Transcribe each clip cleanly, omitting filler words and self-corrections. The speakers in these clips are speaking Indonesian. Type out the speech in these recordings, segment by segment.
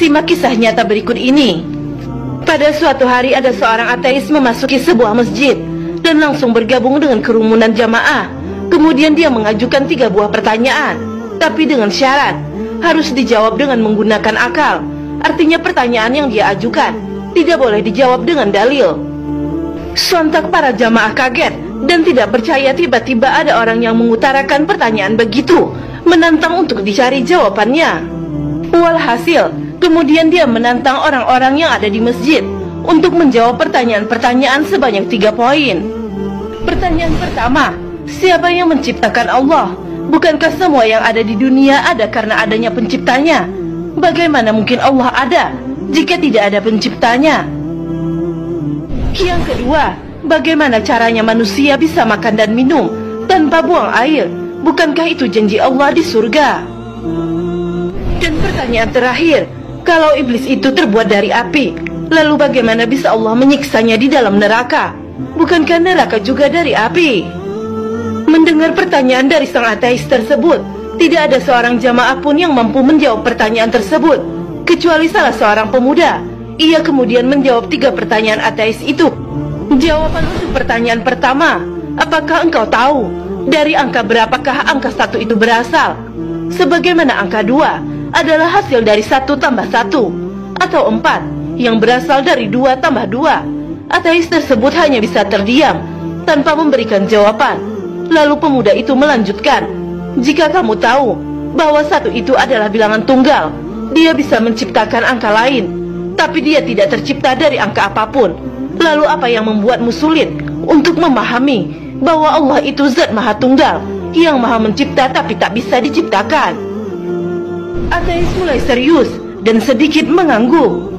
Simak kisah nyata berikut ini. Pada suatu hari ada seorang ateis memasuki sebuah masjid dan langsung bergabung dengan kerumunan jamaah. Kemudian dia mengajukan 3 buah pertanyaan, tapi dengan syarat harus dijawab dengan menggunakan akal. Artinya pertanyaan yang dia ajukan tidak boleh dijawab dengan dalil. Sontak para jamaah kaget dan tidak percaya. Tiba-tiba ada orang yang mengutarakan pertanyaan begitu, menantang untuk dicari jawabannya. Walhasil, kemudian dia menantang orang-orang yang ada di masjid untuk menjawab pertanyaan-pertanyaan sebanyak 3 poin. Pertanyaan pertama, siapa yang menciptakan Allah? Bukankah semua yang ada di dunia ada karena adanya penciptanya? Bagaimana mungkin Allah ada jika tidak ada penciptanya? Yang kedua, bagaimana caranya manusia bisa makan dan minum tanpa buang air? Bukankah itu janji Allah di surga? Dan pertanyaan terakhir, kalau iblis itu terbuat dari api, lalu bagaimana bisa Allah menyiksanya di dalam neraka? Bukankah neraka juga dari api? Mendengar pertanyaan dari sang ateis tersebut, tidak ada seorang jamaah pun yang mampu menjawab pertanyaan tersebut, kecuali salah seorang pemuda. Ia kemudian menjawab 3 pertanyaan ateis itu. Jawaban untuk pertanyaan pertama, apakah engkau tahu dari angka berapakah angka 1 itu berasal? Sebagaimana angka 2 adalah hasil dari 1 tambah 1, atau 4 yang berasal dari 2 tambah 2. Ateis tersebut hanya bisa terdiam tanpa memberikan jawaban. Lalu pemuda itu melanjutkan, jika kamu tahu bahwa 1 itu adalah bilangan tunggal, dia bisa menciptakan angka lain, tapi dia tidak tercipta dari angka apapun. Lalu apa yang membuatmu sulit untuk memahami bahwa Allah itu zat maha tunggal yang maha mencipta tapi tak bisa diciptakan? Ateis mulai serius dan sedikit mengangguk.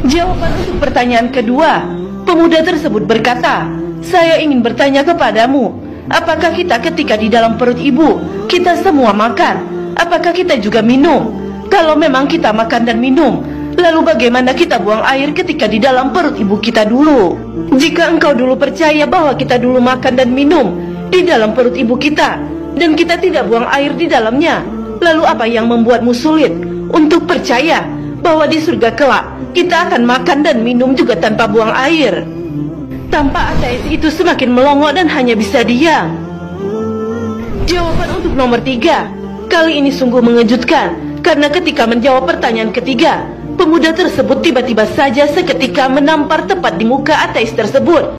Jawaban untuk pertanyaan kedua, pemuda tersebut berkata, saya ingin bertanya kepadamu, apakah kita ketika di dalam perut ibu, kita semua makan? Apakah kita juga minum? Kalau memang kita makan dan minum, lalu bagaimana kita buang air ketika di dalam perut ibu kita dulu? Jika engkau dulu percaya bahwa kita dulu makan dan minum di dalam perut ibu kita, dan kita tidak buang air di dalamnya, lalu apa yang membuatmu sulit untuk percaya bahwa di surga kelak kita akan makan dan minum juga tanpa buang air? Tampak ateis itu semakin melongo dan hanya bisa diam. Jawaban untuk nomor 3 kali ini sungguh mengejutkan, karena ketika menjawab pertanyaan ketiga, pemuda tersebut tiba-tiba saja seketika menampar tepat di muka ateis tersebut.